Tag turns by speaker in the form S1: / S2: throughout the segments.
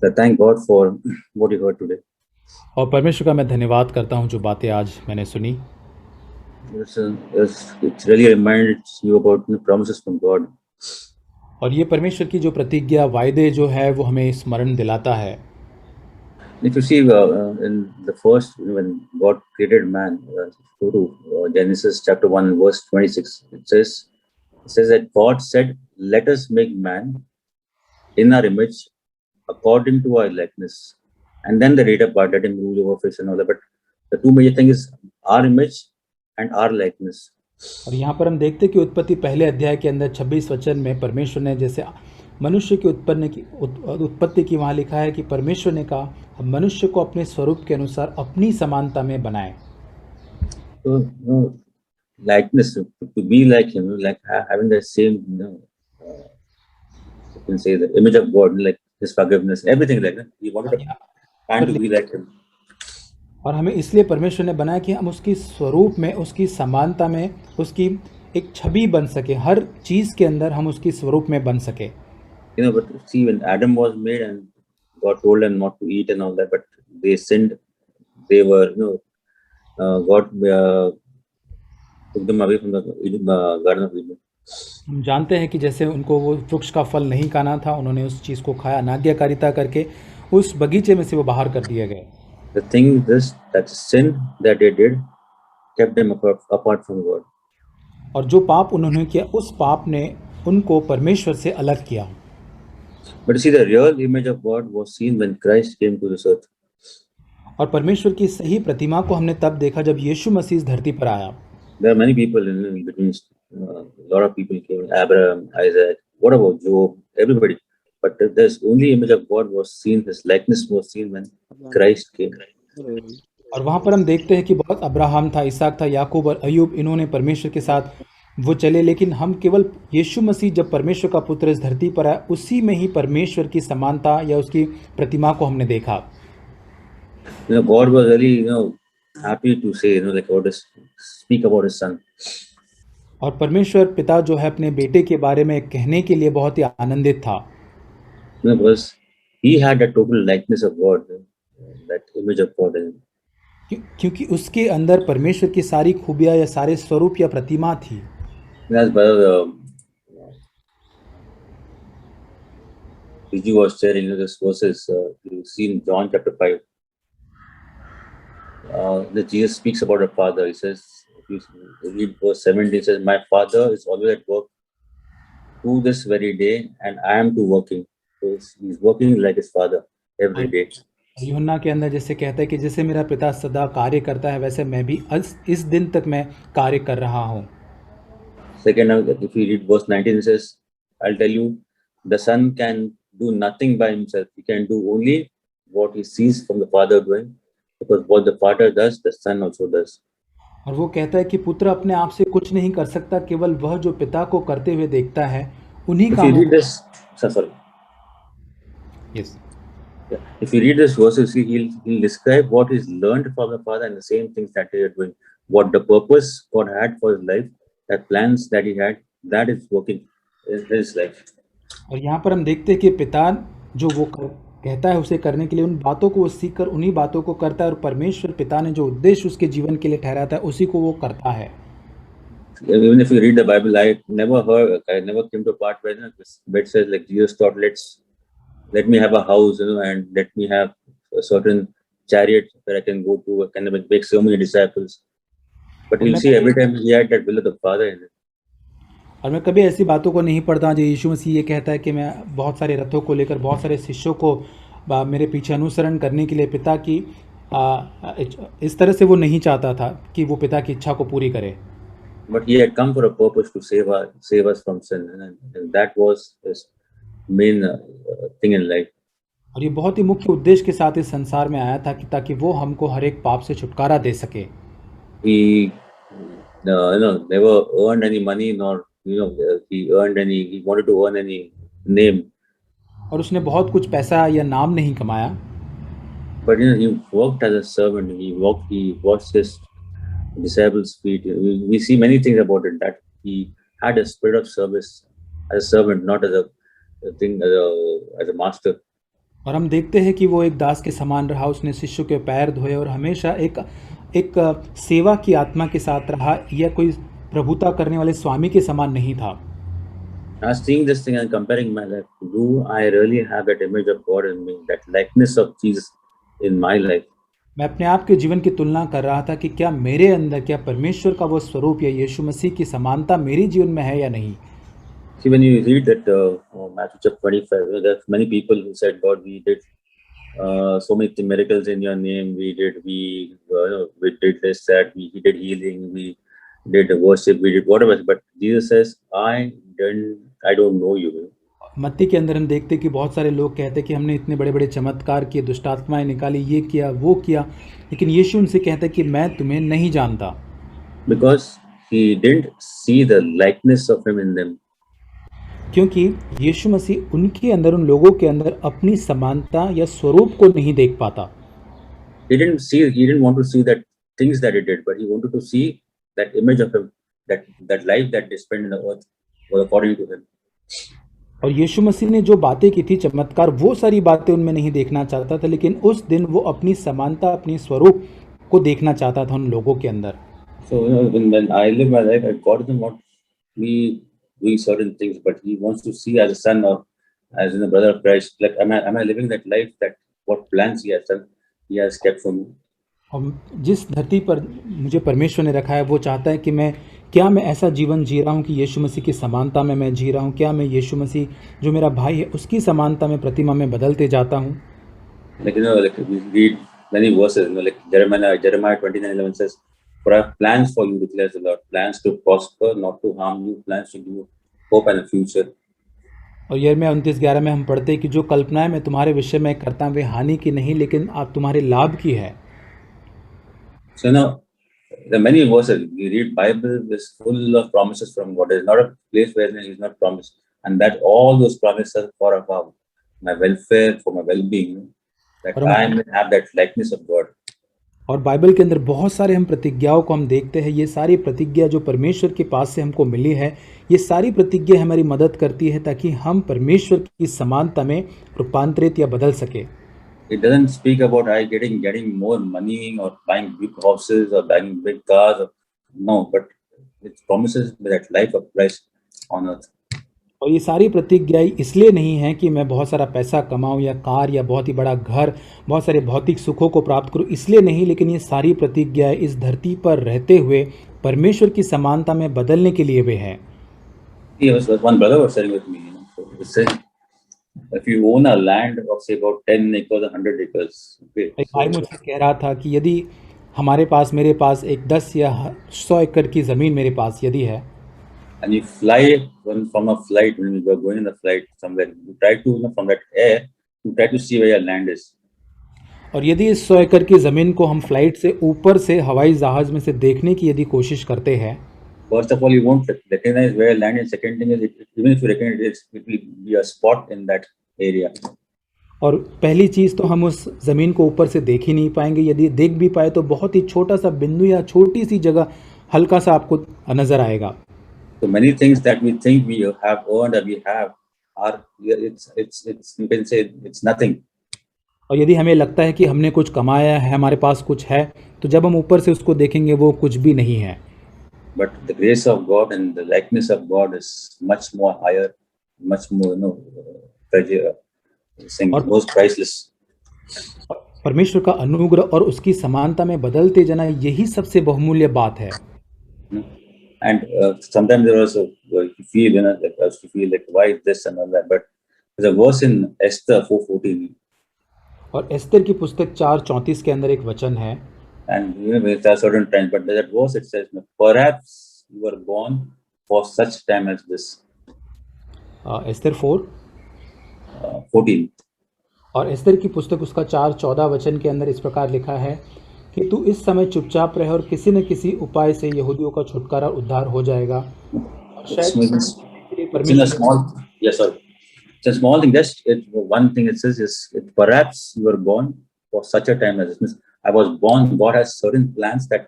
S1: So thank God for what you heard today.
S2: और परमेश्वर का मैं धन्यवाद करता हूँ जो बातें आज मैंने सुनी।
S1: It's really reminds you about the promises from God.
S2: और ये परमेश्वर की जो प्रतिज्ञा वायदे जो है वो हमें स्मरण दिलाता है।
S1: If you see in the first, when God created man, go to Genesis chapter 1, verse 26, it says that God said, "Let us make man in our image, according to our likeness." And then the later part, let him rule over fish and all that. But the two major things is our image and our likeness.
S2: और यहाँ पर हम देखते हैं कि उत्पत्ति पहले अध्याय के अंदर 26 वचन में परमेश्वर ने जैसे मनुष्य की उत्पत्ति की वहाँ लिखा है कि परमेश्वर ने कहा हम मनुष्य को अपने स्वरूप के अनुसार अपनी समानता में बनाए।
S1: So, likeness, to be like him, like having the same, you can say the image of God, like his forgiveness, everything like that. He wanted
S2: और
S1: a
S2: यहाँ
S1: man
S2: पर
S1: to be like him.
S2: और हमें इसलिए परमेश्वर ने बनाया कि हम उसकी स्वरूप में, उसकी समानता में, उसकी एक छवि बन सके, हर चीज़ के अंदर हम उसकी स्वरूप में बन सके।
S1: But see, when Adam was made and God told them not to eat and all that, but they sinned. They were, God took them away from the Garden of Eden.
S2: हम जानते हैं कि जैसे उनको वो वृक्ष का फल नहीं खाना था, उन्होंने उस चीज़ को खाया, अनाज्ञाकारिता करके उस बगीचे में से वो बाहर कर दिए गए।
S1: The thing is that sin that they did kept them apart from God.
S2: और जो पाप उन्होंने किया, उस पाप ने उनको परमेश्वर से अलग किया।
S1: But you see, the real image of God was seen when Christ came to this earth.
S2: और परमेश्वर की सही प्रतिमा को हमने तब देखा जब यीशु मसीह इस धरती पर आया।
S1: There are many people in between. A lot of people came. Abraham, Isaac. What about Job? Everybody. But there's only image of God was seen. His likeness was seen when Christ came.
S2: और वहाँ पर हम देखते हैं कि बहुत Abraham था, इसहाक था, याकूब और अयूब, इन्होंने परमेश्वर के साथ वो चले, लेकिन हम केवल यीशु मसीह जब परमेश्वर का पुत्र इस धरती पर आया, उसी में ही परमेश्वर की समानता या उसकी प्रतिमा को हमने देखा।
S1: God was really, happy to say, like about his, speak about his son.
S2: और परमेश्वर पिता जो है अपने बेटे के बारे में कहने के लिए बहुत ही आनंदित था।
S1: Because he had a total likeness of God, that image of God in him.
S2: क्योंकि उसके अंदर परमेश्वर की सारी खूबियाँ या सारे स्वरूप या प्रतिमा थी।
S1: As brother Viju was sharing, this verses you see in John chapter 5. That Jesus speaks about a father. He says, if you read verse 17, he says, "My father is always at work to this very day, and I am too working." So he's working like his father every day.
S2: यूहन्ना के अंदर जैसे कहता है कि जैसे मेरा पिता सदा कार्य करता है, वैसे मैं भी इस दिन तक मैं कार्य कर रहा हूँ।
S1: Second, if you read verse 19, it says, "I'll tell you, the son can do nothing by himself. He can do only what he sees from the father doing, because what the father does, the son also does."
S2: और वो कहता है कि पुत्र अपने आप से कुछ नहीं कर सकता, केवल वह जो पिता को करते हुए देखता है उन्हीं
S1: If you
S2: कामों
S1: read this, sorry.
S2: Yes
S1: Yeah. If you read this verse, you see he'll describe what he's learned from the father and the same things that they are doing. What the purpose God had for his life, that plans that he had, that is working in his life.
S2: और यहाँ पर हम देखते हैं कि पिता जो वो कहता है उसे करने के लिए, उन बातों को वो सीख कर उन्हीं बातों को करता है, और परमेश्वर पिता ने जो उद्देश्य उसके जीवन के लिए ठहराता है उसी को वो करता है।
S1: Even if you read the Bible, I never came to a part where it says like Jesus thought, let me have a house, and let me have a certain chariot where I can go to, kind of make so many disciples. But
S2: और
S1: you'll
S2: मैं
S1: see every time he had that will of the Father in it.
S2: और मैं कभी ऐसी बातों को नहीं पढ़ता जो यीशु मसीह ये कहता है कि मैं बहुत सारे रथों को लेकर, बहुत सारे शिष्यों को मेरे पीछे अनुसरण करने के लिए पिता की इस तरह से वो नहीं चाहता था कि वो पिता की इच्छा को पूरी करे।
S1: But he had come for a purpose to save us from sin, and that was his main thing in life.
S2: और ये बहुत ही मुख्य उद्देश्य के साथ इस संसार में आया था कि ताकि वो हमको हर एक पाप से छुटकारा दे सके।
S1: He never earned any money, nor he wanted to earn any name.
S2: और उसने बहुत कुछ पैसा या नाम नहीं कमाया,
S1: But he worked as a servant. He washed his disciples' feet. We see many things about it, that he had a spirit of service as a servant, not as a master.
S2: और हम देखते हैं कि वो एक दास के समान रहा, उसने शिष्यों के पैर धोए और हमेशा एक एक सेवा की आत्मा के साथ रहा, या कोई प्रभुता करने वाले स्वामी के समान नहीं था।
S1: I was seeing this thing and comparing my life. Do I really have that image of God in me, that likeness of Jesus in my life?
S2: मैं अपने आप के जीवन की तुलना कर रहा था कि क्या मेरे अंदर, क्या परमेश्वर का वो स्वरूप या यीशु मसीह की समानता मेरे जीवन में है या नहीं।
S1: See, when you read that Matthew chapter 25, there's many people who said, God, we did so many miracles in your name. We did this, that, we did healing, we did worship, we did whatever. But Jesus says, I don't know you.
S2: मत्ती के अंदर हम देखते हैं कि बहुत सारे लोग कहते हैं कि हमने इतने बड़े बड़े चमत्कार किए, दुष्ट आत्माएं निकाली, ये किया वो किया, लेकिन यीशु उनसे कहता है कि मैं तुम्हें नहीं जानता।
S1: Because he didn't see the likeness of him in them.
S2: क्योंकि यीशु मसीह उनके अंदर, उन लोगों के अंदर अपनी समानता या स्वरूप को नहीं देख पाता।
S1: He didn't want to see that things that he did, but he wanted to see that image of him, that life that they spent in the earth was according to him.
S2: और यीशु मसीह ने जो बातें की थी, चमत्कार, वो सारी बातें उनमें नहीं देखना चाहता था, लेकिन उस दिन वो अपनी समानता, अपनी स्वरूप को देखना चाहता था उन लोगों के अंदर।
S1: So when I live my life, God doesn't want me doing certain things, but He wants to see as a son or as in a brother of Christ. Like, am I living that life, that what plans He has done, He has kept for me?
S2: और जिस धरती पर मुझे परमेश्वर ने रखा है, वो चाहता है कि मैं ऐसा जीवन जी रहा हूँ कि यीशु मसीह की समानता में मैं जी रहा हूँ। क्या मैं यीशु मसीह जो मेरा भाई है उसकी समानता में, प्रतिमा में बदलते जाता हूँ।
S1: Like like we read many verses, like Jeremiah 29:11 says, "For I have plans for you, declares the Lord, plans to prosper, not to harm you, plans to give you hope and a future."
S2: और यिर्मयाह 29:11 में हम पढ़ते हैं कि जो कल्पनाएं मैं तुम्हारे विषय में करता हूँ वे हानि की नहीं, लेकिन आप तुम्हारे लाभ की है।
S1: So now there are many verses. We read Bible is full of promises from God. There is not a place where He is not promised, and that all those promises for above my welfare, for my well-being, that
S2: और
S1: I may have that likeness of God.
S2: और Bible के अंदर बहुत सारे हम प्रतिज्ञाओं को हम देखते हैं। ये सारी प्रतिज्ञा जो परमेश्वर के पास से हमको मिली है, ये सारी प्रतिज्ञा हमारी मदद करती है ताकि हम परमेश्वर की समानता में रूपांतरित या बदल सके।
S1: It doesn't speak about I getting more money or buying big houses or buying big cars. No, but it promises that life of Christ on earth.
S2: और ये सारी प्रतिज्ञाएं इसलिए नहीं है कि मैं बहुत सारा पैसा कमाऊं या कार या बहुत ही बड़ा घर, बहुत सारे भौतिक सुखों को प्राप्त करूं, इसलिए नहीं, लेकिन ये सारी प्रतिज्ञाएं इस धरती पर रहते हुए परमेश्वर की समानता में बदलने के लिए वे हैं।
S1: One brother was sharing with me, so he said, if you own a land of say about 10 acres or 100 acres, okay,
S2: एक भाई मुझसे कह रहा था कि यदि मेरे पास एक 10 या 100 एकड़ की ज़मीन मेरे पास यदि है,
S1: and you fly from a flight, when you are going in a flight somewhere, you try to, from that air, you try to see where your land is.
S2: और यदि इस 100 एकड़ की ज़मीन को हम फ्लाइट से ऊपर से हवाई जहाज़ में से देखने की यदि कोशिश करते हैं,
S1: First of all, you won't recognize where your land is. Second thing is, even if you recognize it, it will be a spot in that area.
S2: और पहली चीज़ तो हम उस ज़मीन को ऊपर से देख ही नहीं पाएंगे, यदि देख भी पाए तो बहुत ही छोटा सा बिंदु या छोटी सी जगह, हल्का सा आपको नज़र आएगा।
S1: So many things that we think we have earned or we have are, it's you can say it's nothing.
S2: और यदि हमें लगता है कि हमने कुछ कमाया है, हमारे पास कुछ है, तो जब हम ऊपर से उसको देखेंगे वो कुछ भी नहीं है।
S1: But the grace of God and the likeness of God is much more higher, much more most priceless.
S2: परमेश्वर का अनुग्रह और उसकी समानता में बदलते जाना, यही सबसे बहुमूल्य बात है।
S1: And sometimes there was you feel like us to feel like why this and all that, but there's a verse in Esther 4:14.
S2: और एस्तर की पुस्तक 4:34 के अंदर एक वचन है,
S1: and there are certain times, but that verse it says, perhaps you were born for such time as this.
S2: Esther
S1: 14.
S2: और एस्तर की पुस्तक उसका 4:14 वचन के अंदर इस प्रकार लिखा है कि तू इस समय चुपचाप रहे और किसी न किसी उपाय से यहूदियों का छुटकारा उद्धार हो जाएगा।
S1: It's in a small, yes sir, it's a small thing. Just one thing it says is, perhaps you were born for such a time as this. Means I was born. God has certain plans that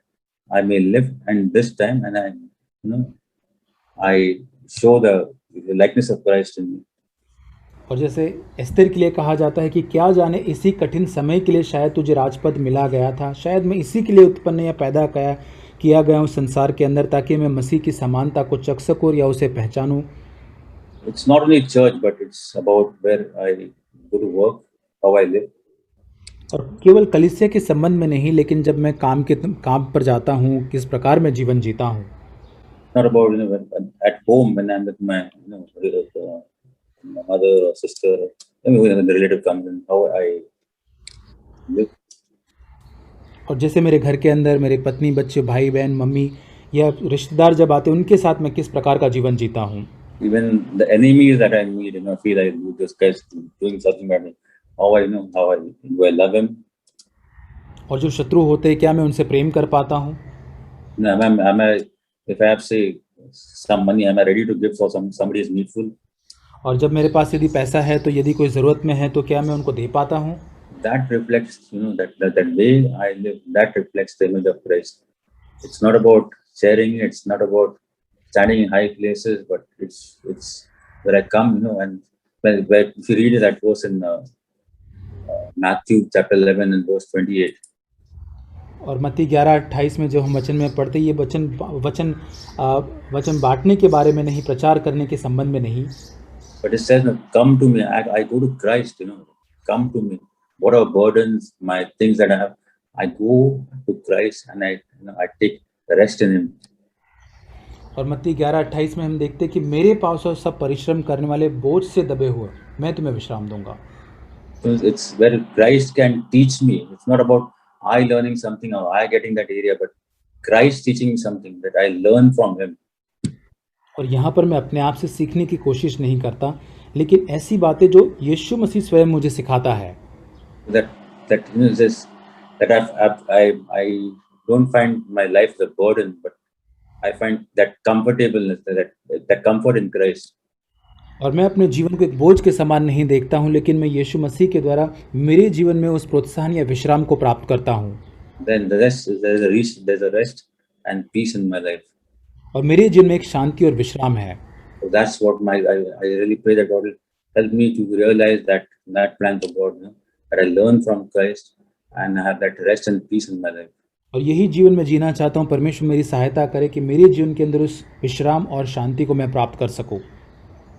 S1: I may live in this time, and I show the likeness of Christ in me.
S2: और जैसे Esther के लिए कहा जाता है कि क्या जाने इसी कठिन समय के लिए शायद तुझे राजपद मिला गया था, शायद मैं इसी के लिए उत्पन्न या पैदा किया गया हूँ संसार के अंदर, ताकि मैं मसीह की समानता को चख सकूँ या उसे पहचानूँ।
S1: It's not only church, but it's about where I go to work, how I live.
S2: और केवल कलीसिया के संबंध में नहीं, लेकिन जब मैं काम पर जाता हूँ, किस प्रकार मैं जीवन जीता हूँ।
S1: Not about at home when I'm with my my mother or sister, when the relative comes in, how I live.
S2: और जैसे मेरे घर के अंदर मेरे पत्नी, बच्चे, भाई बहन, मम्मी या रिश्तेदार जब आते हैं, उनके साथ मैं किस प्रकार का जीवन जीता हूँ।
S1: Even the enemies that I meet, feel like this guy's doing something bad. How I do I love him?
S2: और जो शत्रु होते हैं, क्या मैं उनसे प्रेम कर पाता हूँ।
S1: Am I, if I have say some money, am I ready to give for somebody is needful?
S2: और जब मेरे पास यदि पैसा है, तो यदि कोई ज़रूरत में है, तो क्या मैं उनको दे पाता हूँ।
S1: That reflects, that way I live, that reflects the image of Christ. It's not about sharing, it's not about standing in high places, but it's where I come, and where if you read that verse in Matthew chapter 11 and verse 28.
S2: और मत्ती 11:28 में जो हम वचन में पढ़ते, ये वचन बांटने के बारे में नहीं, प्रचार करने के संबंध में नहीं।
S1: But it says, come to me. I go to Christ, come to me. Whatever burdens, my things that I have, I go to Christ and I take rest in Him.
S2: और मत्ती 11:28 में हम देखते हैं कि मेरे पास और सब परिश्रम करने वाले बोझ से दबे हुए, मैं तुम्हें विश्राम दूंगा।
S1: So it's where Christ can teach me. It's not about I learning something or I getting that area, but Christ teaching me something that I learn from Him.
S2: और यहाँ पर मैं अपने आप से सीखने की कोशिश नहीं करता, लेकिन ऐसी बातें जो यीशु मसीह स्वयं मुझे सिखाता है।
S1: I don't find my life as a burden, but I find that comfortableness, that comfort in Christ.
S2: और मैं अपने जीवन को एक बोझ के समान नहीं देखता हूँ, लेकिन मैं यीशु मसीह के द्वारा मेरे जीवन में उस प्रोत्साहन या विश्राम को प्राप्त करता हूँ।
S1: Then there's a rest and peace in my life.
S2: और मेरे जीवन में एक शांति और विश्राम है।
S1: So that's what I really pray that God will help me to realize that plan of God, that I learn from Christ and I have that rest and peace in my life.
S2: और यही जीवन में जीना चाहता हूँ। परमेश्वर मेरी सहायता करे कि मेरे जीवन के अंदर उस विश्राम और शांति को मैं प्राप्त कर सकूँ।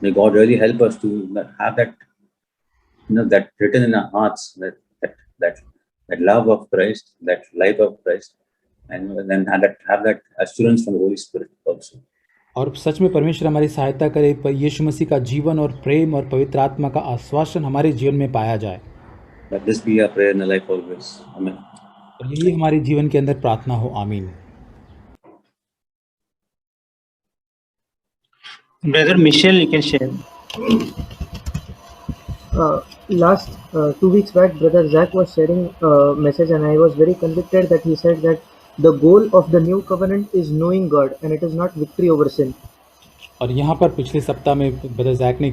S1: May God really help us to have that, that written in our hearts, that love of Christ, that life of Christ, and then have that assurance from the Holy Spirit also.
S2: और सच में परमेश्वर हमारी सहायता करे, पर यीशु मसीह का जीवन और प्रेम और पवित्र आत्मा का आश्वासन हमारे जीवन में पाया जाए।
S1: Let this be our prayer in our life always. Amen.
S2: और यही हमारे जीवन के अंदर प्रार्थना हो। आमीन।
S3: Brother Michelle, you can share.
S4: Last 2 weeks back, Brother Zach was sharing a message, and I was very convicted that he said that the goal of the new covenant is knowing God, and it is not victory over sin.
S2: और यहाँ पर पिछले सप्ताह में brother Jack ने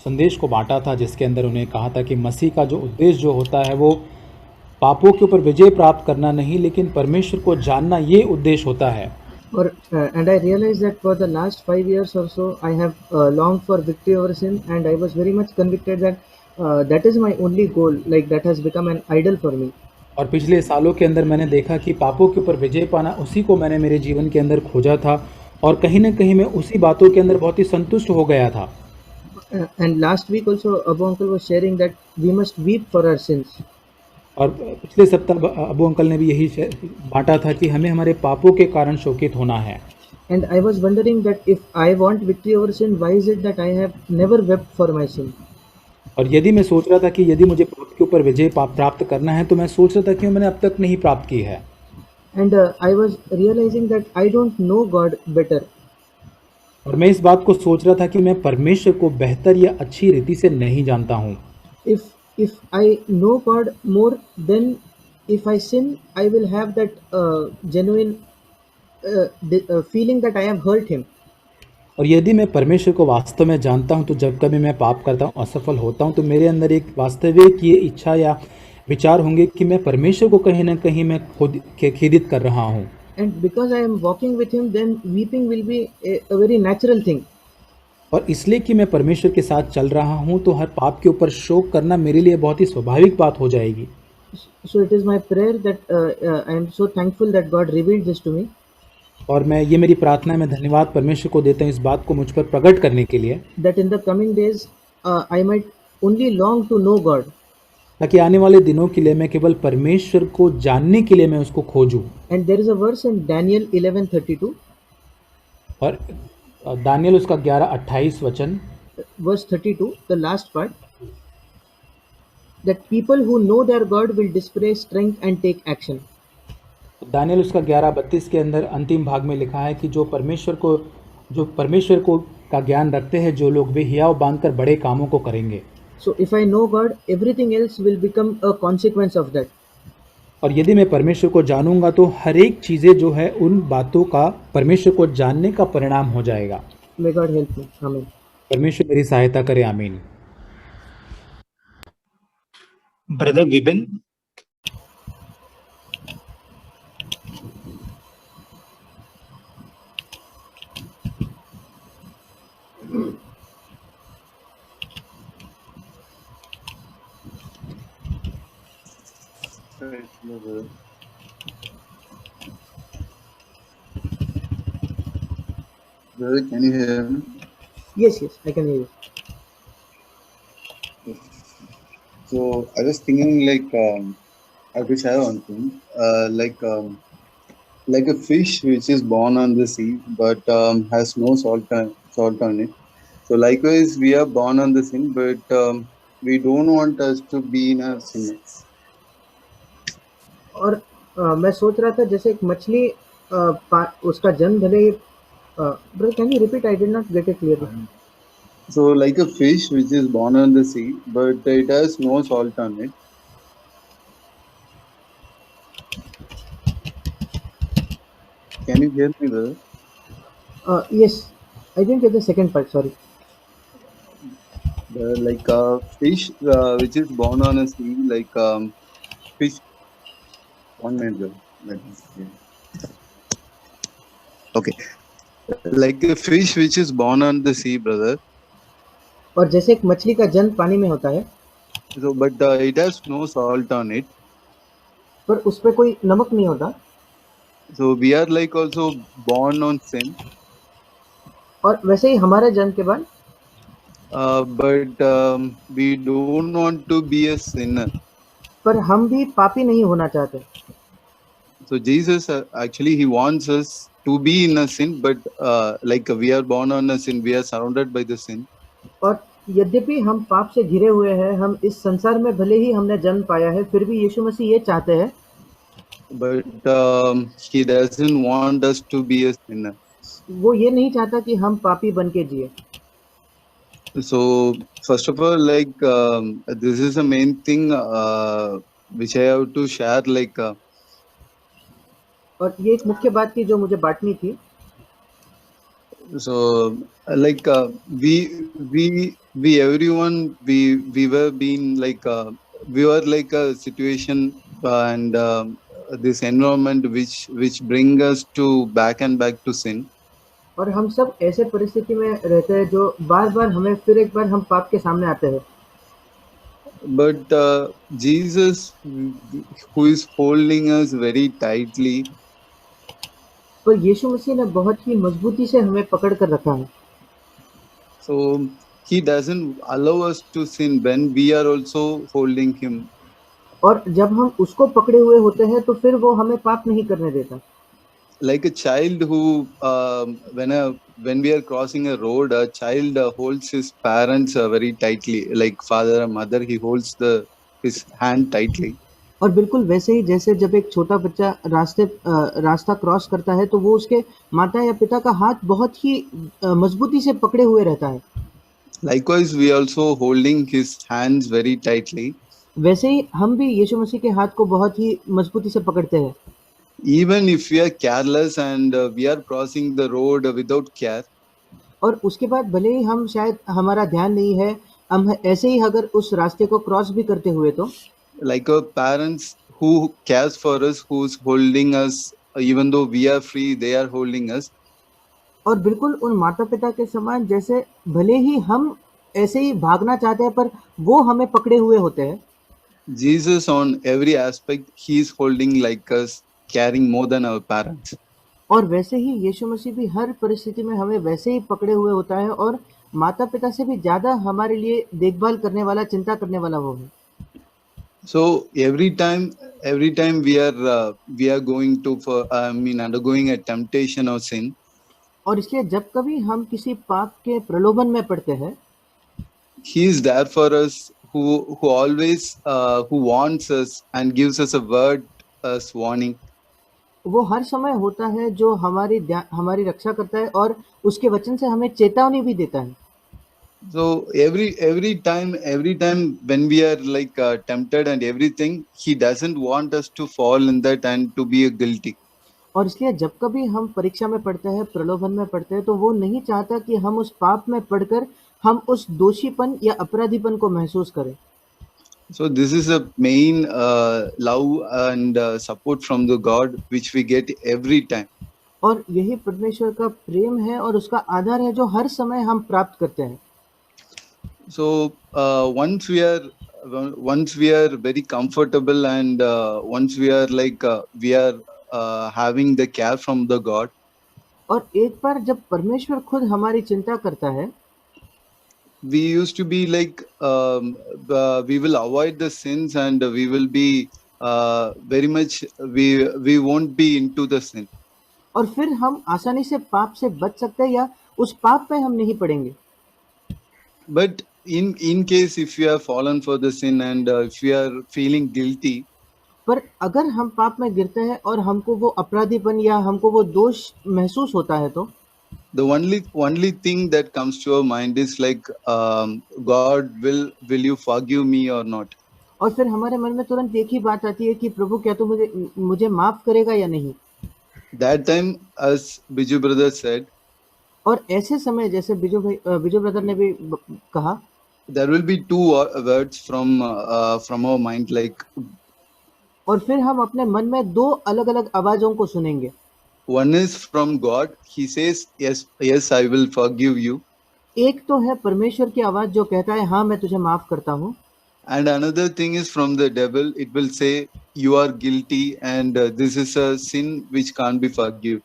S2: संदेश को बांटा था, जिसके अंदर उन्हें कहा था कि मसीह का जो उद्देश्य जो होता है, वो पापों के ऊपर विजय प्राप्त करना नहीं, लेकिन परमेश्वर को जानना, ये उद्देश्य होता है।
S4: Or and I realized that for the last 5 years or so, I have longed for victory over sin, and I was very much convicted that that is my only goal. Like that has become an idol for me.
S2: और पिछले सालों के अंदर मैंने देखा कि पापों के ऊपर विजय पाना, उसी को मैंने मेरे जीवन के अंदर खोजा था, और कहीं ना कहीं मैं उसी बातों के अंदर बहुत ही संतुष्ट हो गया था।
S4: And last week also, Abu Uncle was sharing that we must weep for our sins.
S2: और पिछले सप्ताह अबू अंकल ने भी यही बांटा था कि हमें हमारे पापों के कारण शोकित होना है।
S4: And I was wondering that if I want victory over sin, why is it that I have never wept for my sin?
S2: और यदि मैं सोच रहा था कि यदि मुझे पाप के ऊपर विजय प्राप्त करना है, तो मैं सोच रहा था कि मैंने अब तक नहीं प्राप्त की है।
S4: And I was realizing that I don't know God better.
S2: और मैं इस बात को सोच रहा था कि मैं परमेश्वर को बेहतर या अच्छी रीति से नहीं जानता हूँ।
S4: If I know God more, then if I sin, I will have that genuine feeling that I have hurt Him.
S2: और यदि मैं परमेश्वर को वास्तव में जानता हूँ, तो जब कभी मैं पाप करता हूँ, असफल होता हूँ, तो मेरे अंदर एक वास्तविक ये इच्छा या विचार होंगे कि मैं परमेश्वर को कहीं ना कहीं मैं खुद खेदित कर रहा हूँ।
S4: And because I am walking with Him, then weeping will be a very natural thing.
S2: और इसलिए कि मैं परमेश्वर के साथ चल रहा हूँ तो हर पाप के ऊपर शोक करना मेरे लिए बहुत ही स्वाभाविक बात हो जाएगी।
S4: So it is my prayer that I am so thankful that God revealed this to me.
S2: और मैं ये मेरी प्रार्थना है, मैं धन्यवाद परमेश्वर को देता हूँ इस बात को मुझ पर प्रकट करने के लिए,
S4: That in the coming days I might only long to know God.
S2: ताकि आने वाले दिनों के लिए मैं केवल परमेश्वर को जानने के लिए मैं उसको खोजूं।
S4: And there is a verse in Daniel 11:32,
S2: और दानियल उसका 11:28 वचन,
S4: verse 32, the last part, that people who know their God will display strength and take action.
S2: Daniyal उसका 11:32 के अंदर अंतिम भाग में लिखा है कि जो परमेश्वर को का ज्ञान रखते हैं जो लोग, वे हियाव बांधकर बड़े कामों को करेंगे।
S4: So if I know God, everything else will become a consequence of that.
S2: और यदि मैं परमेश्वर को जानूंगा तो हर एक चीज़ें जो है उन बातों का परमेश्वर को जानने का परिणाम हो जाएगा।
S4: May God help me. Amen.
S2: परमेश्वर मेरी सहायता करे, आमीन।
S3: Brother Vibin.
S5: Brother, can you hear me?
S4: Yes, I can hear you.
S5: So I was thinking I wish I have one thing, like a fish which is born on the sea but has no salt on it. So likewise, we are born on the sin, but we don't want us to be in a sin.
S4: और मैं सोच रहा था जैसे एक मछली उसका जन्म भले ही brother, can you repeat? I did not get it clearly.
S5: So like a fish which is born on the sea, but it has no salt on it. Can you hear me, brother?
S4: Yes, I didn't get the second part. Sorry.
S5: Like a fish which is born on a sea, like fish. 1 minute, brother. Let me see. Okay, like a fish which is born on the sea, brother.
S4: और जैसे एक मछली का जन्म पानी में होता है,
S5: So, but it has no salt on it.
S4: पर उस पे कोई नमक नहीं होता।
S5: So we are like also born on sin.
S4: और वैसे ही हमारे जन्म के बाद
S5: But we don't want to be a sinner.
S4: पर हम भी पापी नहीं होना चाहते।
S5: So Jesus actually he wants us to be in a sin, but like we are born on a sin, we are surrounded by the sin.
S4: और यद्यपि हम पाप से घिरे हुए हैं, हम इस संसार में भले ही हमने जन्म पाया है, फिर भी यीशु मसीह ये चाहते हैं,
S5: but he doesn't want us to be a sinner.
S4: वो ये नहीं चाहता कि हम पापी बन के जिए।
S5: So first of all, like this is the main thing which I have to share. Like
S4: और ये एक मुख्य बात थी जो मुझे बांटनी थी।
S5: so like we everyone we were being like we were like a situation and this environment which bring us to back to sin.
S4: और हम सब ऐसे परिस्थिति में रहते हैं जो बार बार हमें फिर एक बार हम पाप के सामने आते हैं।
S5: But Jesus, who is holding us very tightly,
S4: पर यीशु मसीह ने बहुत ही मजबूती से हमें पकड़ कर रखा है।
S5: so he doesn't allow us to sin when we are also holding him.
S4: और जब हम उसको पकड़े हुए होते हैं तो फिर वो हमें पाप नहीं करने देता।
S5: Like a child who when we are crossing a road, a child holds his parents very tightly, like father or mother, he holds his hand tightly.
S4: और बिल्कुल वैसे ही जैसे जब एक छोटा बच्चा रास्ता क्रॉस करता है तो वो उसके माता या पिता का हाथ बहुत ही मजबूती से पकड़े हुए रहता है।
S5: Likewise, we also holding his hands very tightly.
S4: वैसे ही हम भी यीशु मसीह के हाथ को बहुत ही मजबूती से पकड़ते हैं।
S5: Even if we are careless and we are crossing the road without care.
S4: और उसके बाद भले ही हम शायद हमारा ध्यान नहीं है, हम ऐसे ही अगर उस रास्ते को क्रॉस भी करते हुए तो
S5: like our parents who cares for us, who's holding us, even though we are free, they are holding us.
S4: और बिल्कुल उन माता पिता के समान, जैसे भले ही हम ऐसे ही भागना चाहते हैं पर वो हमें पकड़े हुए होते हैं।
S5: Jesus, on every aspect, he is holding like us, caring more than our parents.
S4: और वैसे ही यीशु मसीह भी हर परिस्थिति में हमें वैसे ही पकड़े हुए होता है, और माता पिता से भी ज्यादा हमारे लिए देखभाल करने वाला, चिंता करने वाला वो है।
S5: So every time we are going to undergoing a temptation or sin,
S4: और इसलिए जब कभी हम किसी पाप के प्रलोभन में पड़ते हैं,
S5: he is there for us, who always who warns us and gives us a word as warning.
S4: वो हर समय होता है जो हमारी रक्षा करता है और उसके वचन से हमें चेतावनी भी देता है।
S5: So every time when we are like tempted and everything, he doesn't want us to fall in that and to be guilty.
S4: और इसलिए जब कभी हम परीक्षा में पढ़ते हैं, प्रलोभन में पढ़ते हैं, तो वो नहीं चाहता कि हम उस पाप में पढ़कर हम उस दोषीपन या अपराधीपन को महसूस करें।
S5: So this is a main love and support from the God which we get every time.
S4: और यही परमेश्वर का प्रेम है और उसका आधार है जो हर समय हम प्राप्त करते हैं।
S5: So once we are very comfortable and once we are like we are having the care from the God,
S4: और एक बार जब परमेश्वर खुद हमारी चिंता करता है,
S5: we used to be like we will avoid the sins and we will be very much we won't be into the sin.
S4: और फिर हम आसानी से पाप से बच सकते हैं या उस पाप में हम नहीं पड़ेंगे।
S5: But in case if you have fallen for the sin and if you are feeling guilty,
S4: पर अगर हम पाप में गिरते हैं और हमको वो अपराधीपन या हमको वो दोष महसूस होता है, तो
S5: the only thing that comes to our mind is like God, will you forgive me or not?
S4: और फिर हमारे मन में तुरंत एक ही बात आती है कि प्रभु क्या तू मुझे माफ करेगा या नहीं।
S5: That time, as Biju brother said,
S4: और ऐसे समय जैसे बिजू ब्रदर ने भी कहा,
S5: there will be two words from our mind, like
S4: और फिर हम अपने मन में दो अलग अलग आवाजों को सुनेंगे।
S5: one is from God, he says yes I will forgive you,
S4: एक तो है परमेश्वर की आवाज जो कहता है हाँ मैं तुझे माफ करता हूँ,
S5: and another thing is from the devil, it will say you are guilty and this is a sin which can't be forgiven.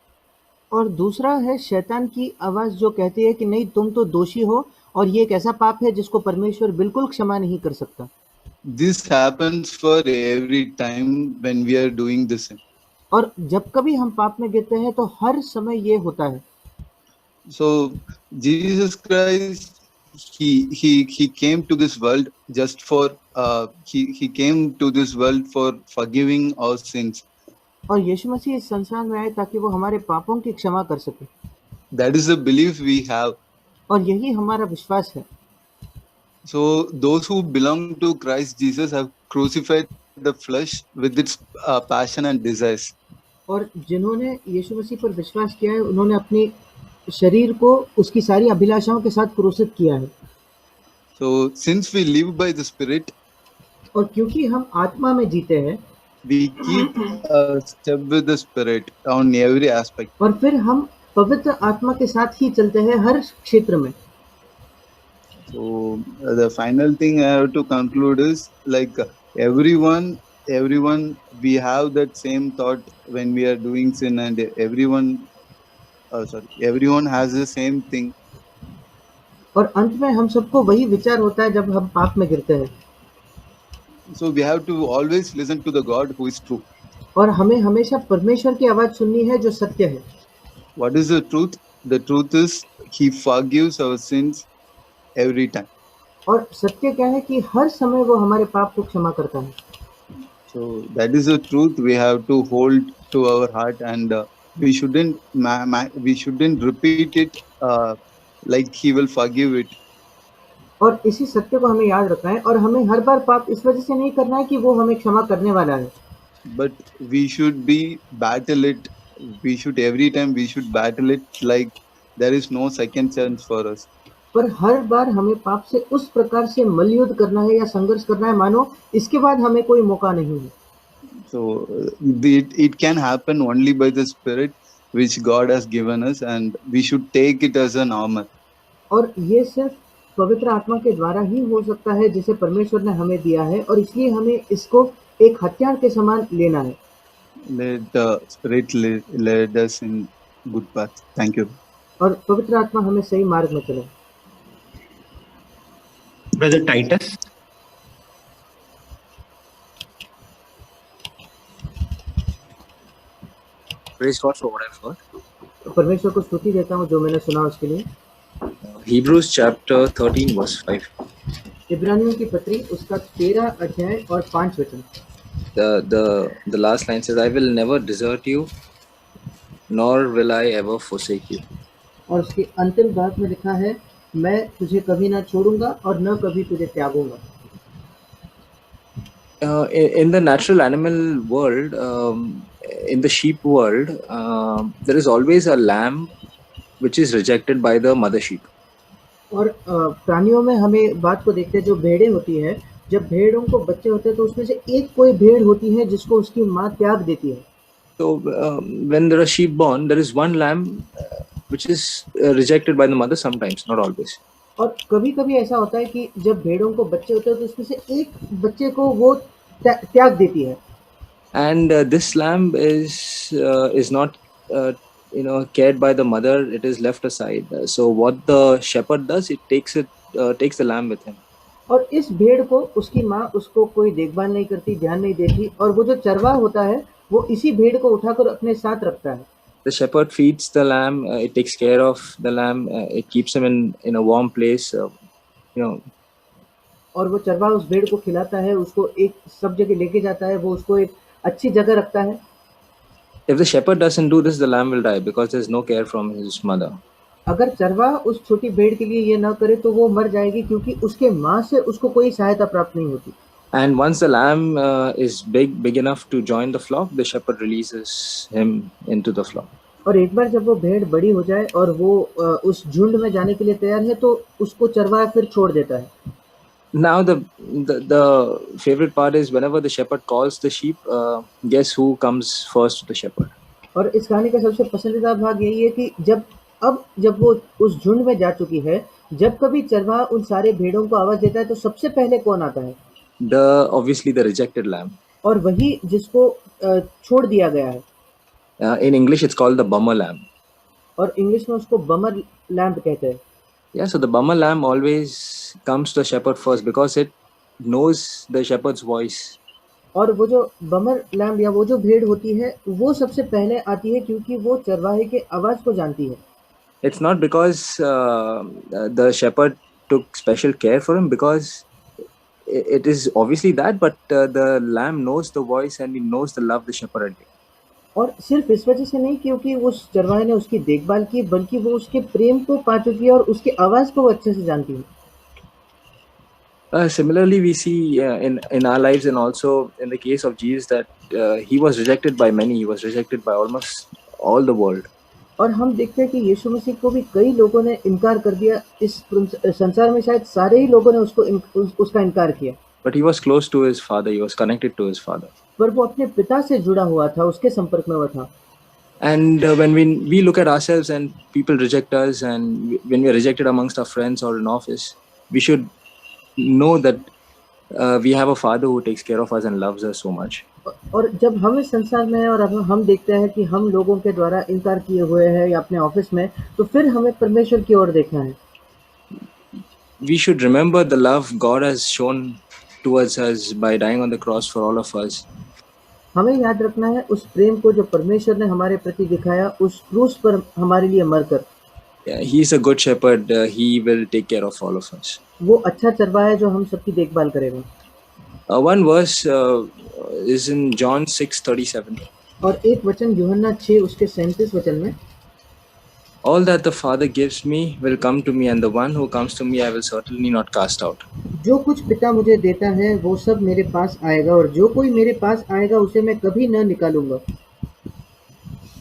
S4: और दूसरा है शैतान की आवाज जो कहती है कि नहीं तुम तो दोषी हो और ये एक ऐसा पाप है जिसको परमेश्वर बिल्कुल क्षमा नहीं कर सकता।
S5: This happens for every time when we are doing the sin.
S4: और जब कभी हम पाप में गिरते हैं तो हर समय ये होता है।
S5: So Jesus Christ, he came to this world just for he came to this world for forgiving our sins.
S4: और यीशु मसीह इस संसार में आए ताकि वो हमारे पापों की क्षमा कर सके।
S5: That is the belief we have.
S4: और यही हमारा विश्वास है।
S5: So those who belong to Christ Jesus have crucified the flesh with its passion and desires.
S4: और जिन्होंने यीशु मसीह पर विश्वास किया है उन्होंने अपनी शरीर को उसकी सारी अभिलाषाओं के साथ क्रूसित किया है।
S5: So since we live by the Spirit,
S4: और क्योंकि हम आत्मा में जीते हैं,
S5: we keep step with the Spirit on every aspect.
S4: और फिर हम पवित्र आत्मा के साथ ही चलते हैं हर क्षेत्र में।
S5: So the final thing I have to conclude is like everyone we have that same thought when we are doing sin, and everyone has the same thing.
S4: और अंत में हम सबको वही विचार होता है जब हम पाप में गिरते हैं।
S5: So we have to always listen to the God who is true.
S4: और हमें हमेशा परमेश्वर की आवाज सुननी है जो सत्य है।
S5: What is the truth? The truth is He forgives our sins every time.
S4: और सत्य क्या है कि हर समय वो हमारे पाप को क्षमा करता है।
S5: So that is the truth we have to hold to our heart, and we shouldn't repeat it like He will forgive it.
S4: और इसी सत्य को हमें याद रखना है और हमें हर बार पाप इस वजह से नहीं करना है कि वो हमें क्षमा करने वाला है।
S5: But we should battle it. Every time we should battle it like there is no second chance for us.
S4: पर हर बार हमें पाप से उस प्रकार से मल्लयुद्ध करना है या संघर्ष करना है मानो इसके बाद हमें कोई मौका नहीं है।
S5: So it can happen only by the Spirit, which God has given us, and we should take it as an armor.
S4: और ये सिर्फ पवित्र आत्मा के द्वारा ही हो सकता है जिसे परमेश्वर ने हमें दिया है, और इसलिए हमें इसको एक हथियार के समान लेना है।
S5: Let the Spirit lead us in good path. Thank you.
S4: और पवित्र आत्मा हमें सही मार्ग में चले।
S3: Brother Titus.
S6: Praise God for what I've heard.
S4: परमेश्वर को स्तुति देता हूँ जो मैंने सुना उसके लिए।
S6: Hebrews chapter 13 verse 5.
S4: इब्रानियों की पत्री उसका 13 अध्याय और 5 वचन।
S6: The last line says, I will never desert you, nor will I ever forsake you.
S4: और उसकी अंतिम बात में लिखा है, मैं तुझे कभी ना छोड़ूंगा और न कभी तुझे त्यागूंगा।
S6: In the natural animal world, in the sheep world, there is always a lamb which is rejected by the mother sheep.
S4: और प्राणियों में हमें बात को देखते हैं, जो भेड़ें होती है, जब भेड़ों को बच्चे होते हैं तो उसमें से एक कोई भेड़ होती है जिसको उसकी माँ त्याग देती है।
S6: So when there are sheep born, there is one lamb which is rejected by the mother sometimes, not always.
S4: और कभी-कभी ऐसा होता है कि जब भेड़ों को बच्चे होते हैं तो उसमें से एक बच्चे को वो त्याग देती है।
S6: And this lamb is not cared by the mother. It is left aside. So what the shepherd does, it takes the lamb with him.
S4: और इस भेड़ को उसकी माँ उसको कोई देखभाल नहीं करती, ध्यान नहीं देती, और वो जो चरवाहा होता है वो इसी भेड़ को उठाकर अपने साथ रखता है।
S6: The shepherd feeds the lamb. It takes care of the lamb. It keeps him in a warm place.
S4: और वो चरवाहा उस भेड़ को खिलाता है, उसको एक सब जगह लेके जाता है, वो उसको एक अच्छी जगह रखता है।
S6: If the shepherd doesn't do this, the lamb will die because there's no care from his mother.
S4: अगर चरवाहा उस छोटी भेड़ के लिए ये ना करे तो वो मर जाएगी, क्योंकि उसके माँ से उसको कोई सहायता प्राप्त नहीं होती।
S6: And once the lamb is big enough to join the flock, the shepherd releases him into the flock.
S4: और एक बार जब वो भेड़ बड़ी हो जाए और वो उस झुंड में जाने के लिए तैयार है तो उसको चरवाहा फिर छोड़ देता है।
S6: Now the favorite part is whenever the shepherd calls the sheep, guess who comes first to the shepherd?
S4: और इस कहानी का सबसे पसंदीदा भाग यही है कि जब वो उस झुंड में जा चुकी है, जब कभी चरवाहा उन सारे भेड़ों को आवाज देता है तो सबसे पहले कौन आता है?
S6: Obviously the rejected lamb.
S4: और वही जिसको छोड़ दिया गया है।
S6: In English it's called the bummer lamb.
S4: और इंग्लिश में उसको बमर लैम्ब कहते हैं।
S6: Yeah, so the bummer lamb always comes to the shepherd first because it knows the shepherd's voice.
S4: और वो जो बमर लैम्ब या वो जो भेड़ होती है वो सबसे पहले आती है क्योंकि वो चरवाहे के आवाज को जानती है।
S6: It's not because the shepherd took special care for him, because it is obviously that, but the lamb knows the voice and he knows the love the shepherd had given.
S4: और सिर्फ इस वजह से नहीं क्योंकि उस चरवाहे ने उसकी देखभाल की, बल्कि वो उसके प्रेम को पा चुकी है और उसकी आवाज को वो अच्छे से जानती है।
S6: Similarly, we see in our lives and also in the case of Jesus that he was rejected by many. He was rejected by almost all the world.
S4: और हम देखते हैं कि यीशु मसीह को भी कई लोगों ने इनकार कर दिया। इस संसार में शायद सारे ही लोगों ने उसका इनकार किया।
S6: But he was close to his father. He was connected to his father.
S4: पर वो अपने पिता से जुड़ा हुआ था, उसके संपर्क में वो था।
S6: And when we look at ourselves and people reject us, and when we are rejected amongst our friends or in office, we should know that we have a father who takes care of us and loves us so much.
S4: और जब हम इस संसार में हैं और अब हम देखते हैं कि हम लोगों के द्वारा इनकार किए हुए हैं या अपने ऑफिस में, तो फिर हमें परमेश्वर की ओर देखना है।
S6: We should remember the love God has shown towards us by dying on the cross for all of us.
S4: हमें याद रखना है उस प्रेम को जो परमेश्वर ने हमारे प्रति दिखाया उस क्रूस पर हमारे लिए मरकर।
S6: He is a good shepherd. He will take care of all of us.
S4: वो अच्छा चरवाहा है जो हम सबकी देखभाल करेगा।
S6: One verse is in John 6:37.
S4: और एक वचन यूहन्ना 6 उसके 37 वचन में,
S6: All that the Father gives me will come to me, and the one who comes to me I will certainly not cast out.
S4: जो कुछ पिता मुझे देता है वो सब मेरे पास आएगा, और जो कोई मेरे पास आएगा उसे मैं कभी न निकालूंगा।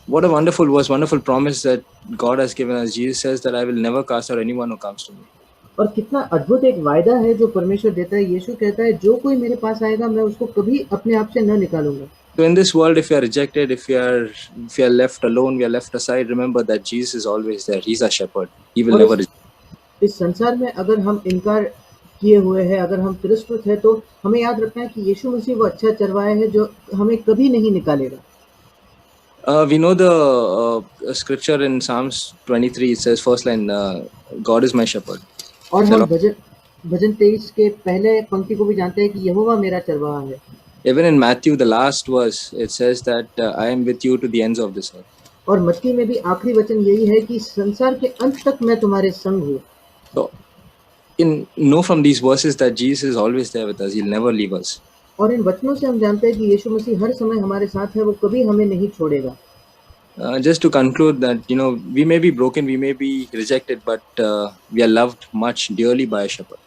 S6: What a wonderful verse, wonderful promise that God has given us. Jesus says that I will never cast out anyone who comes to me.
S4: और कितना अद्भुत एक वायदा है जो परमेश्वर देता है। यीशु कहता है जो कोई मेरे पास आएगा मैं उसको कभी अपने आप से न निकालूंगा।
S6: So in this world, if you are rejected, if you are left alone, we are left aside, remember that Jesus is always there. He's our shepherd. He will
S4: और
S6: never reject.
S4: इस संसार में अगर हम इनकार किए हुए हैं, अगर हम तिरस्कृत हैं, तो हमें याद रखना है कि यीशु मसीह वो अच्छा चरवाहा है जो हमें कभी नहीं निकालेगा।
S6: We know the scripture in Psalms 23. It says, first line, God is my shepherd.
S4: और हम भजन 23 के पहले पंक्ति को भी जानते हैं कि यहोवा मेरा चरवाहा है।
S6: Even in Matthew, the last verse, it says that I am with you to the ends of this earth.
S4: और मत्ती में भी आखिरी वचन यही है कि संसार के अंत तक मैं तुम्हारे संग हूँ।
S6: So, know from these verses that Jesus is always there with us. He'll never leave us.
S4: और इन वचनों से हम जानते हैं कि यीशु मसीह हर समय हमारे साथ है, वो कभी हमें नहीं छोड़ेगा।
S6: Just to conclude that, we may be broken, we may be rejected, but we are loved much dearly by a shepherd.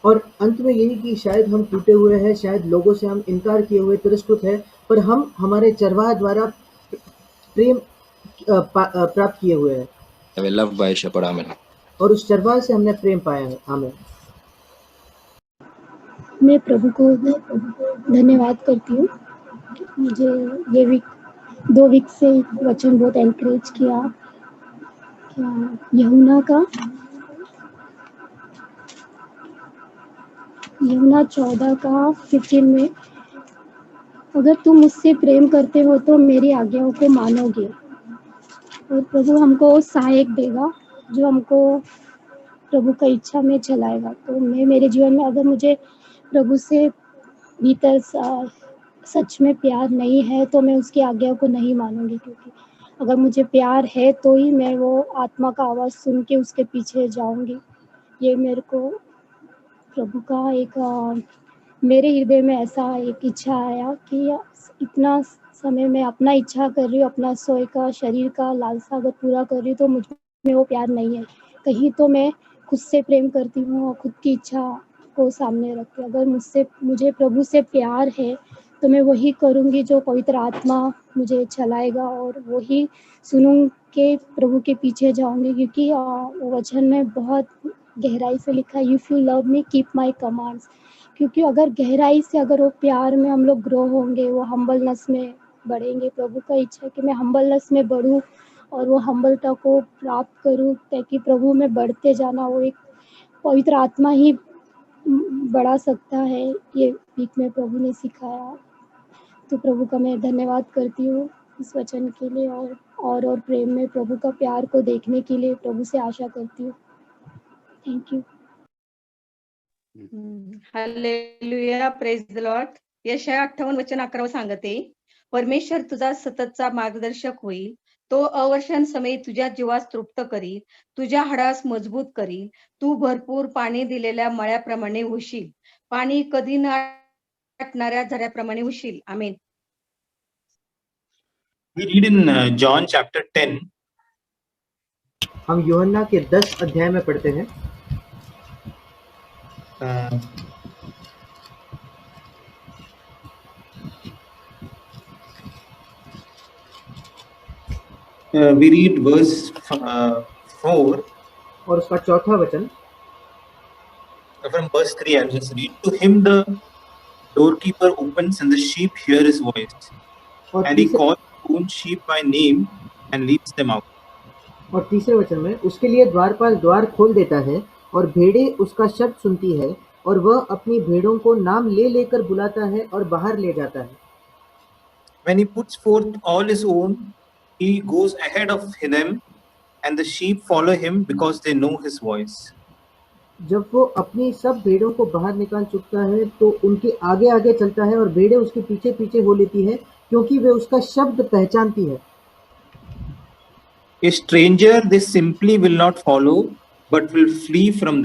S4: और अंत में यही कि शायद हम टूटे हुए हैं, शायद लोगों से हम इनकार किए हुए तिरस्कृत है, पर हम हमारे चरवाहा द्वारा प्रेम प्राप्त किए हुए हैं।
S6: We are loved by a shepherd. Amen.
S4: और उस चरवाहे से हमने प्रेम पाया है। आमीन।
S7: मैं प्रभु को धन्यवाद करती हूँ। मुझे ये 2 वीक से वचन बहुत एनकरेज किया। यूहन्ना 14:15 में, अगर तुम मुझसे प्रेम करते हो तो मेरी आज्ञाओं को मानोगे। और प्रभु हमको सहायक देगा जो हमको प्रभु का इच्छा में चलाएगा। तो मेरे जीवन में अगर मुझे प्रभु से भीतर सच में प्यार नहीं है तो मैं उसकी आज्ञा को नहीं मानूंगी, क्योंकि अगर मुझे प्यार है तो ही मैं वो आत्मा का आवाज़ सुन के उसके पीछे जाऊंगी। ये मेरे को प्रभु का मेरे हृदय में ऐसा एक इच्छा आया कि इतना समय मैं अपना इच्छा कर रही हूँ, अपना स्वयं का शरीर का लालसा अगर पूरा कर रही हूँ तो मुझ में वो प्यार नहीं है। कहीं तो मैं खुद से प्रेम करती हूँ और खुद की इच्छा को सामने रखती हूँ। अगर मुझे प्रभु से प्यार है तो मैं वही करूँगी जो पवित्र आत्मा मुझे चलाएगा, और वही सुनूं के प्रभु के पीछे जाऊँगी, क्योंकि वचन में बहुत गहराई से लिखा है, if you love me keep my commands. क्योंकि अगर गहराई से अगर वो प्यार में हम लोग ग्रो होंगे, वो हम्बलनेस में बढ़ेंगे। प्रभु का इच्छा है कि मैं हम्बलनेस में बढ़ूँ और वो हम्बलता को प्राप्त करूँ, ताकि प्रभु में बढ़ते जाना वो एक पवित्र आत्मा ही बढ़ा सकता है। ये वीक में प्रभु ने सिखाया। तो प्रभु का मैं धन्यवाद करती हूँ इस वचन के लिए, और प्रेम में प्रभु का प्यार को देखने के लिए प्रभु से आशा करती हूँ। Thank you.
S8: Hallelujah, praise the lord. यशाया 58 वचन 11 सांगते, परमेश्वर तुझा सततचा मार्गदर्शक होईल, तो अवर्षांसमयी तुझ्या जीवास तृप्त करील, तुझ्या हाडास मजबूत करील, तू भरपूर पाणी दिलेल्या मळ्याप्रमाणे होशील, पाणी कधी न आटणाऱ्या झऱ्याप्रमाणे होशील। आमेन।
S3: We read in John chapter 10.
S4: हम यूहन्ना के 10 अध्याय में पढ़ते हैं।
S3: We read verse 4.
S4: और उसका चौथा वचन।
S3: From verse 3, I'll just read. To him the doorkeeper opens and the sheep hear his voice. And he calls his own sheep by name and leads them out.
S4: और तीसरे वचन में, उसके लिए द्वारपाल द्वार खोल देता है और भेड़ें उसका शब्द सुनती है, और वह अपनी भेड़ों को नाम ले लेकर बुलाता है और बाहर ले जाता है।
S3: When he puts forth all his own, he goes ahead of them, and the sheep follow him because they know his voice.
S4: जब वो अपनी सब भेड़ों को बाहर निकाल चुकता है तो उनके आगे आगे चलता है, और भेड़ें उसके पीछे पीछे हो लेती है, क्योंकि वे उसका शब्द पहचानती है।
S3: A stranger they simply will not follow, but will flee from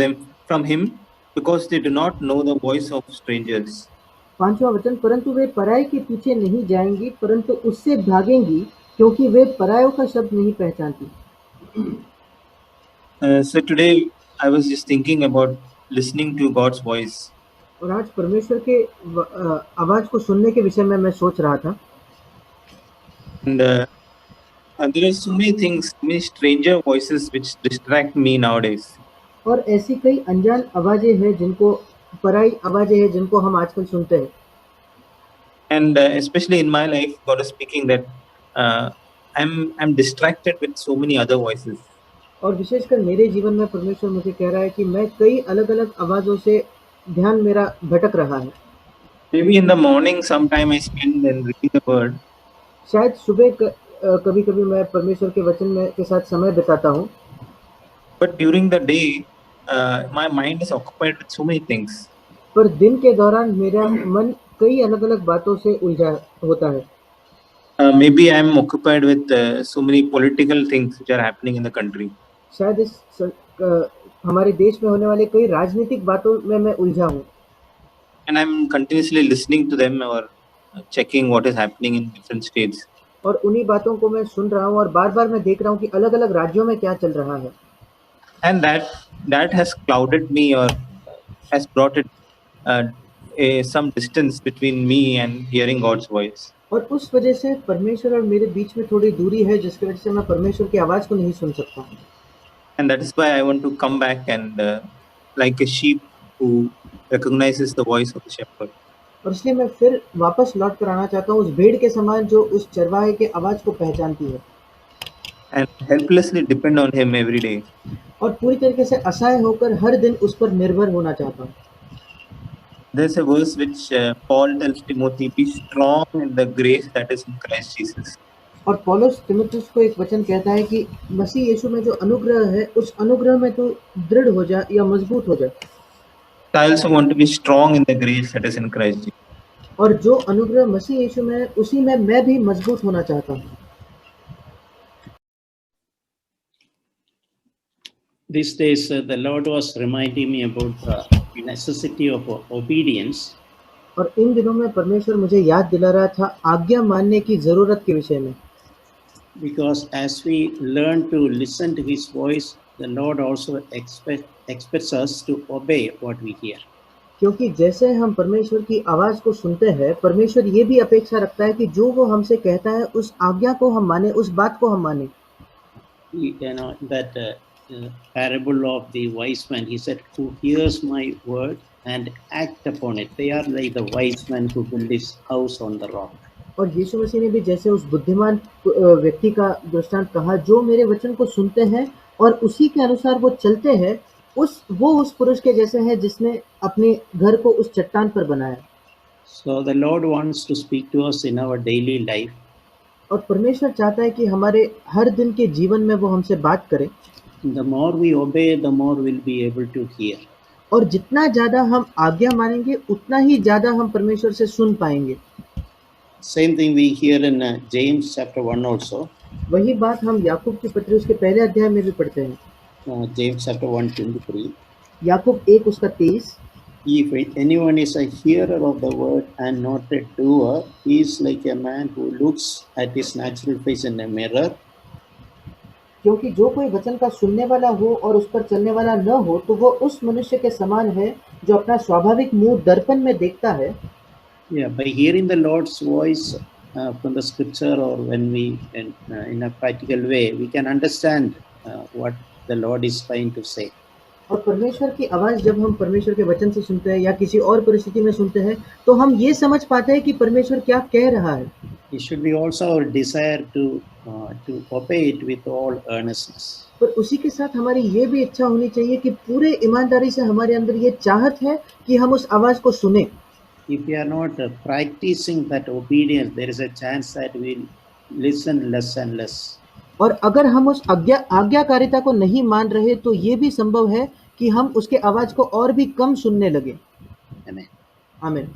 S3: him, because they do not know the voice of strangers.
S4: 5वां वचन, परंतु वे पराये के पीछे नहीं जाएंगी, परंतु उससे भागेंगी, क्योंकि वे परायों का शब्द नहीं पहचानती।
S3: So today I was just thinking about listening to God's voice.
S4: और आज परमेश्वर के आवाज को सुनने के विषय में मैं सोच रहा था।
S3: And there are so many things, many stranger voices which distract me nowadays.
S4: और ऐसी कई अनजान आवाजें हैं जिनको पराई आवाजें हैं जिनको हम आजकल सुनते हैं।
S3: And especially in my life, God is speaking that I'm distracted with so many other voices.
S4: और विशेषकर मेरे जीवन में परमेश्वर मुझे कह रहा है कि मैं कई अलग-अलग आवाज़ों से ध्यान मेरा भटक रहा है।
S3: Maybe in the morning, sometime I spend in reading the word,
S4: शायद सुबह कभी-कभी मैं परमेश्वर के वचन में के साथ समय बिताता हूँ,
S3: but during the day, my mind is occupied with so many things.
S4: पर दिन के दौरान मेरा मन कई अलग-अलग बातों से उलझा होता है।
S3: Maybe I'm occupied with so many political things which are happening in the country.
S4: शायद हमारे देश में होने वाले कई राजनीतिक बातों में मैं उलझा हूँ।
S3: And I'm continuously listening to them or checking what is happening in different states.
S4: और उन्हीं बातों को मैं सुन रहा हूँ और बार-बार मैं देख रहा हूँ कि अलग-अलग राज्यों में क्या चल रहा है।
S3: And that has clouded me or has brought it some distance between me and hearing God's voice.
S4: और उस वजह से परमेश्वर और मेरे बीच में थोड़ी दूरी है, जिसकी वजह से मैं परमेश्वर की आवाज़ को नहीं सुन सकता।
S3: And that is why I want to come back and like a sheep who recognizes the voice of the shepherd.
S4: और इसलिए मैं फिर वापस लौट कर आना चाहता हूँ उस भेड़ के समान जो उस चरवाहे के आवाज़ को पहचानती है।
S3: And helplessly depend on him every day.
S4: और पूरी तरीके से असहाय होकर हर दिन उस पर निर्भर होना चाहता हूँ।
S3: There's a verse which Paul tells Timothy, be strong in the grace that is in Christ Jesus.
S4: और पौलुस तीमुथियुस को एक वचन कहता है कि मसीह यीशु में जो अनुग्रह है, उस अनुग्रह में तू दृढ़ हो जा या मजबूत हो जा।
S3: I also want to be strong in the grace that is in Christ Jesus.
S4: और जो अनुग्रह मसीह यीशु में है, उसी में मैं भी मजबूत होना चाहता हूँ।
S9: These days, the Lord was reminding me about the necessity of obedience.
S4: और इन दिनों में परमेश्वर मुझे याद दिला रहा था आज्ञा मानने की जरूरत के विषय में।
S9: Because as we learn to listen to His voice, the Lord also expects us to obey what we hear.
S4: क्योंकि जैसे हम परमेश्वर की आवाज़ को सुनते हैं, परमेश्वर ये भी अपेक्षा रखता है कि जो वो हमसे कहता है, उस आज्ञा को हम माने, उस बात को हम माने।
S9: You know that parable of the wise man. He said, "Who hears my word and act upon it, they are like the wise man who built his house on the rock."
S4: और यीशु मसीह ने भी जैसे उस बुद्धिमान व्यक्ति का दृष्टांत कहा, जो मेरे वचन को सुनते हैं और उसी के अनुसार वो चलते हैं, वो उस पुरुष के जैसे हैं जिसने अपने घर को उस चट्टान पर बनाया।
S9: So the Lord wants to speak to us in our daily life.
S4: और परमेश्वर चाहता है कि हमारे हर दिन के जीवन में वो हमसे बात करे।
S9: The more we obey, the more we'll be able to hear.
S4: और जितना ज़्यादा हम आज्ञा मानेंगे, उतना ही ज़्यादा हम परमेश्वर से सुन पाएंगे।
S9: Same thing we hear in James chapter 1 also.
S4: वही बात हम याकूब की पत्री उसके पहले अध्याय में भी पढ़ते हैं।
S9: James chapter 1:23.
S4: याकूब 1 उसका 23।
S9: If anyone is a hearer of the word and not a doer, he is like a man who looks at his natural face in a mirror.
S4: क्योंकि जो कोई वचन का सुनने वाला हो और उस पर चलने वाला न हो, तो वो उस मनुष्य के समान है जो अपना स्वाभाविक मुंह दर्पण में देखता है।
S9: Yeah, by hearing the Lord's voice from the scripture, or when we in a practical way, we can understand what the Lord is trying to say.
S4: और परमेश्वर की आवाज़ जब हम परमेश्वर के वचन से सुनते हैं या किसी और परिस्थिति में सुनते हैं, तो हम ये समझ पाते हैं कि परमेश्वर क्या कह रहा है।
S9: It should be also our desire to obey it with all earnestness.
S4: पर उसी के साथ हमारी ये भी इच्छा होनी चाहिए कि पूरे ईमानदारी से हमारे अंदर ये चाहत है कि हम उस आवाज़ को सुने।
S9: If we are not practicing that obedience, there is a chance that we'll listen less and less.
S4: और अगर हम उस आज्ञाकारिता को नहीं मान रहे, तो ये भी संभव है कि हम उसके आवाज़ को और भी कम सुनने लगे।
S9: Amen.
S4: आमीन।